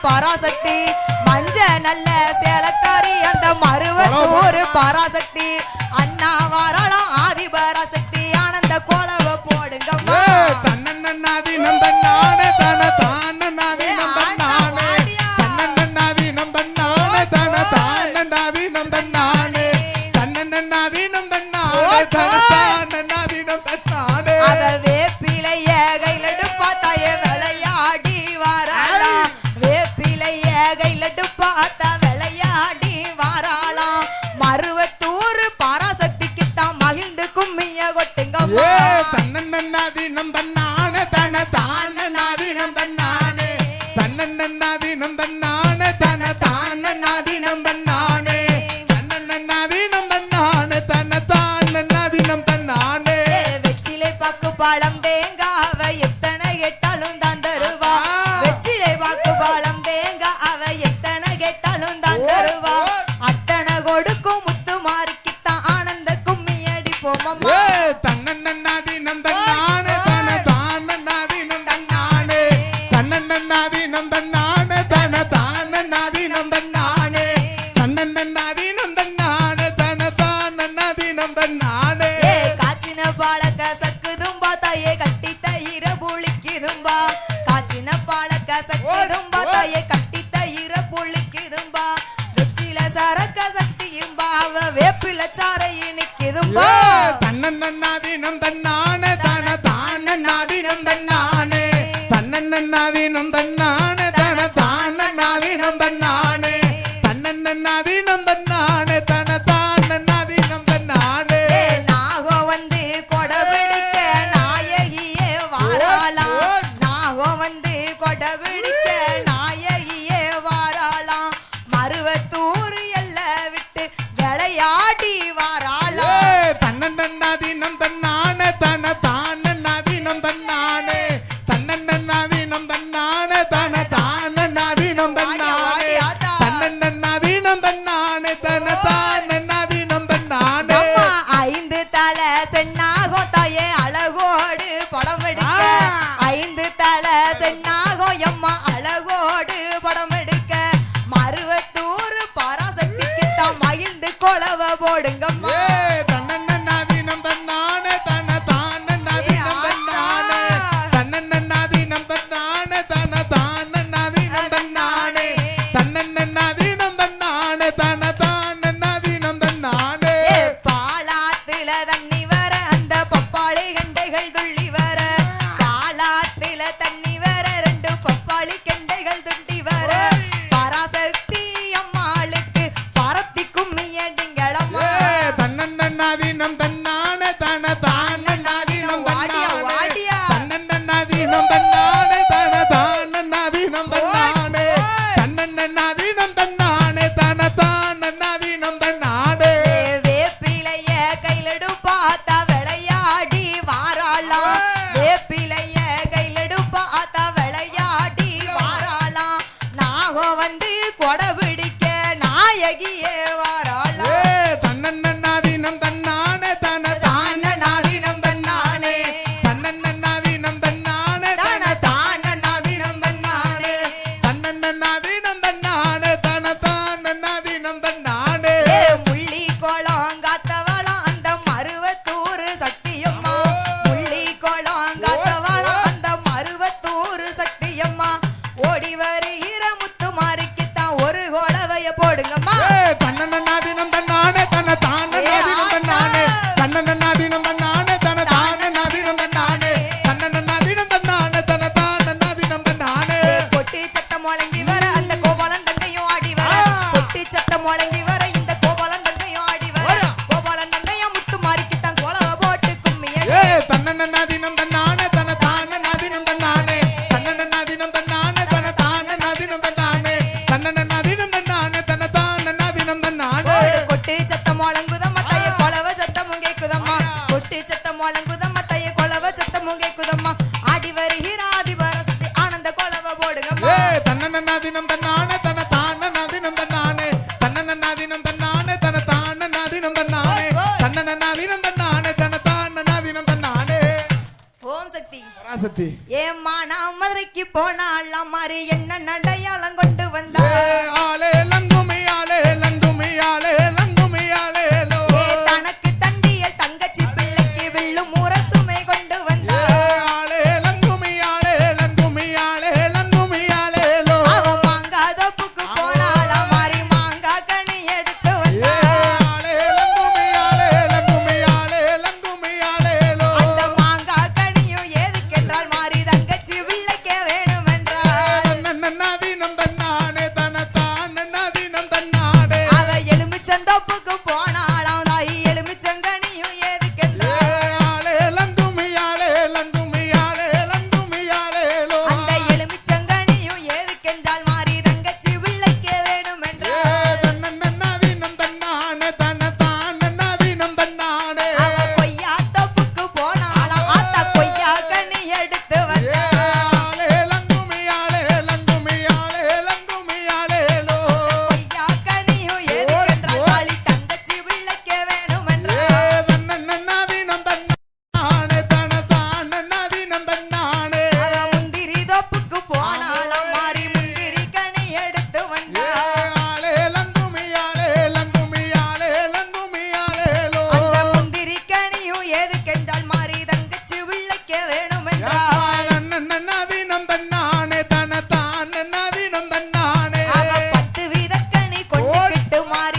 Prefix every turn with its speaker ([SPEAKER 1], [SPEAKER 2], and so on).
[SPEAKER 1] பராசக்தி மஞ்ச நல்ல சேலக்காரி அந்த மருவத்தூர் பராசக்தி அண்ணா வாராளம் ஆதி பராசக்தி ஆனந்த கோலவ போடுங்க
[SPEAKER 2] தன்னன்னாதி நந்தன்னானே தன தானன்னாதி நந்தன்னானே தன்னன்னாதி நந்தன்னானே தன தானன்னாதி நந்தன்னானே தன்னன்னாதி நந்தன்னானே தன தானன்னாதி நந்தன்னானே
[SPEAKER 1] அவ வேப்பிலைய கையிலடு பார்த்தாய விளையாடி வாராளா வேப்பிலைய கையிலடு பார்த்தா விளையாடி வாராளாம் மருவத்தூர் பராசக்திக்கு தான் மகிழ்ந்து கும்மிய கொட்டுங்க
[SPEAKER 2] தன்னன்னாதி நந்தன்னானே தன தானன்னாதி நந்தன்னானே தன்னன்னாதி நந்தன்னானே தன தானன்னாதி நந்தன்னானே தன்னன்னாதி நந்தன்னானே தன தானன்னாதி நந்தன்னானே
[SPEAKER 1] வெச்சிலை பாக்கு பாலம் தேங்காவ எத்தனை கேட்டாலும் தான் தருவா வெச்சிலை பாக்கு பாலம் தேங்கா அவ எத்தனை கேட்டாலும் தான் தருவா அத்தனை கொடுக்கும் முத்து மாறிக்கித்தான் ஆனந்த கும்மி அடிப்போமம்மா
[SPEAKER 2] தன்னன்னாதி நந்தன்னானே தன தானன்னாதி நந்தன்னானே தன்னன்னாதி நந்தன்னானே தன தானன்னாதி நந்தன்னானே தன்னன்னாதி நந்தன்னானே தன தானன்னாதி நந்தன்னானே
[SPEAKER 1] காச்சின பாலக்க சக்குதும்பா தாயே கட்டி தயிர புளிக்குதும்பா காச்சின பாலக்க சக்குதும்பா தாயே கட்டி தயிர புளிக்குதும்பா வெச்சில சரக்க சக்தியும்பா அவ வேப்பில சாரை இனிக்குதும்பா
[SPEAKER 2] தன்னன்னாதி நந்தன்னானே தன தானன்னாதி நந்தன்னானே தன்னன்னாதி நந்தன்னானே தன தானன்னாதி நந்தன்னானே தன்னன்னாதி நந்தன்னானே தன தானன்னாதி நந்தன்னானே
[SPEAKER 1] நாகோ வந்து கொடபிடிக்க நாயகியே வாராளாம் நாகோ வந்து கொடபிடிக்க நாயகியே வாராளாம் மருவத்தூர் எல்லாம் விட்டு விளையாடி வாராளாம்
[SPEAKER 2] தன்னன்னாதி நந்தன்னானே தன தானன்னாதி நந்தன்னானே தன்னன்னாதி நந்தன்னானே தன தானன்னாதி நந்தன்னானே தன்னன்னாதி நந்தன்னானே தன தானன்னாதி நந்தன்னானே
[SPEAKER 1] அம்மா ஐந்து தலை சென்னாகோ தாயே அழகோடு படம் எடுக்க ஐந்து தலை சென்னாகோ எம்மா அழகோடு படம் எடுக்க மருவத்தூர் பராசக்திக்கு தான் மகிழ்ந்து கொலவ போடுங்கம்மா
[SPEAKER 2] தன்னன்னாதி நந்தன்னானே தன தானன்னாதி நந்தன்னானே தன்னன்னாதி நந்தன்னானே தன தானன்னாதி நந்தன்னானே தன்னன்னாதி நந்தன்னானே தன தானன்னாதி நந்தன்னானே
[SPEAKER 1] பாலாத்துல தண்ணி வர அந்த பப்பாளி கண்டைகள் துள்ளி வர பாலாத்துல தண்ணி வர ரெண்டு பப்பாளி கண்டைகள் துள்ளி வர பராசக்தி அம்மாளுக்கு பரத்தி கும்மியடிங்களம்மா
[SPEAKER 2] தன்னன்னாதி நந்தன்னானே தன தானன்னாதி நந்தன்னானே தன்னன்னாதி நந்தன்னானே தன தானன்னாதி நந்தன்னானே தன்னன்னாதி நந்தன்னானே தன தானன்னாதி நந்தன்னானே
[SPEAKER 1] வேப்பிலைய கையிலடு பார்த்தா விளையாடி வாராளாம் வேப்பிலைய கையிலடு பார்த்தா விளையாடி வாராளாம் நாகம் வந்து கொடை பிடிக்க நாயகியே வாராளாம்
[SPEAKER 2] தன்னன்னாதி நந்தன்னானே தன தானன்னாதி நந்தன்னானே தன்னன்னாதி நந்தன்னானே தன தானன்னாதி நந்தன்னானே தன்னன்னாதி நந்தன்னானே தன தானன்னாதி நந்தன்னானே
[SPEAKER 1] முள்ளி கோலம் காத்தவளம் அந்த மருவத்தூர் சக்தியம்மா முள்ளி கோலம் காத்தவளம் அந்த மருவத்தூர் சக்தியம்மா ஓடி வருகிற முத்து மாறிக்குத்தான் ஒரு கோலவைய போடுங்கம்மா
[SPEAKER 2] தன்னன்னாதி நந்தன்னானே தன தானன்னாதி நந்தன்னானே தன்னன்னாதி நந்தன்னானே தன தானன்னாதி நந்தன்னானே தன்னன்னாதி நந்தன்னானே தன தானன்னாதி நந்தன்னானே
[SPEAKER 1] கொட்டி சத்தம் முழங்கி வர அந்த கோபாலன் தங்கையும் ஆடி வர கொட்டி சத்தம் முழங்கி வர இந்த கோபாலன் தங்கையும் ஆடி வர கோபாலன் தங்கையும் முத்து மாறிக்குத்தான் கோலவ போட்டு கும்மி
[SPEAKER 2] ஏ தன்னன்னா தினம் தன்னானே தன தானன்னா தினம் தன்னானே தன்னன்னா தினம் தன்னானே தன தானன்னா தினம் தன்னானே தன்னன்னா தினம் தன்னானே தன தானன்னா தினம் தன்னானே
[SPEAKER 1] கொட்டு சத்தம் முழங்குதம்மா தைய கோலவ சத்தமும் கேக்குதம்மா கொட்டு சத்தம் முழங்குதம்மா தைய கோலவ சத்தமும் கேக்குதம்மா ஆடி வருகிறாதி வரசத்தி ஆனந்த கோலவ போடுங்கம்மா
[SPEAKER 2] ஏ தன்னன்னா தினம் தன்னானே தன தானன்னா தினம் தன்னானே தன்னன்னா தினம் தன்னானே தன தானன்னா தினம் தன்னானே தன்னன்னா தினம் தன்னானே தன தானன்னா தினம் தன்னானே
[SPEAKER 1] ஓம் சக்தி
[SPEAKER 2] பராசக்தி
[SPEAKER 1] ஏம்மா நான் மதுரைக்கு போனாலாம் மாறி என்ன நடையாளம் கொண்டு வந்தா
[SPEAKER 2] ஆலே லங்குமி ஆலே லங்குமி ஆலே லங்குமி ஆலே லோ
[SPEAKER 1] தனக்கு தண்டியல் தங்கச்சி பிள்ளைக்கு வில்லும் முரசுமை கொண்டு வந்தா
[SPEAKER 2] ஆலே லங்குமி ஆலே லங்குமி ஆலே லங்குமி ஆலே லோ
[SPEAKER 1] அவ மாங்கா தோப்புக்கு போனாலாம் மாறி மாங்கா கனி எடுத்து வந்தா
[SPEAKER 2] ஆலே லங்குமி ஆலே லங்குமி ஆலே லங்குமி ஆலே லோ
[SPEAKER 1] அந்த மாங்கா கனியும் ஏதுக்கென்றால் மாறி தங்கச்சி பிள்ளைக்கே வேணுமென்றால்
[SPEAKER 2] தன்னன்னா தினம் தன்னானே தன தானன்னா தினம் தன்னானே
[SPEAKER 1] அவ எலுமிச்சந்தோப்புக்கு போனாலாம் தாய் எலுமிச்சங்கனியும் ஏதுக்கென்றால்
[SPEAKER 2] ஆலே லங்குமி ஆலே லங்குமி ஆலே லங்குமி ஆலே லோ
[SPEAKER 1] அந்த எலுமிச்சங்கனியும் ஏதுக்கென்றால் மாறி தங்கச்சி பிள்ளைக்கே வேணுமென்றால்
[SPEAKER 2] தன்னன்னா தினம் தன்னானே தன தானன்னா தினம் தன்னானே
[SPEAKER 1] அவ கொய்யா தோப்புக்கு போனாலாம் ஆத்தா கொய்யா கனி எடுத்து வந்தா
[SPEAKER 2] ஆலே லங்குமி ஆலே லங்குமி ஆலே லங்குமி ஆலே லோ
[SPEAKER 1] கொய்யா கனியும் ஏதுக்கென்றால் தாலி தங்கச்சி பிள்ளைக்கே வேணுமென்றால்
[SPEAKER 2] தன்னன்னா தினம் தன்னானே தன தானன்னா தினம் தன்னானே
[SPEAKER 1] அவ முந்திரி தோப்புக்கு போனாலாம் மாறி முந்திரி கனி எடுத்து வந்தா
[SPEAKER 2] ஆலே லங்குமி ஆலே லங்குமி ஆலே லங்குமி ஆலே லோ
[SPEAKER 1] அந்த முந்திரி கனியும் ஏதுக்கென்றால் மாறி தங்கச்சி பிள்ளைக்கே வேணுமென்றால்
[SPEAKER 2] தன்னன்னா தினம் தன்னானே தன தானன்னா தினம் தன்னானே
[SPEAKER 1] அவ 10 வீதக்கனி கொண்டுகிட்டு மாறி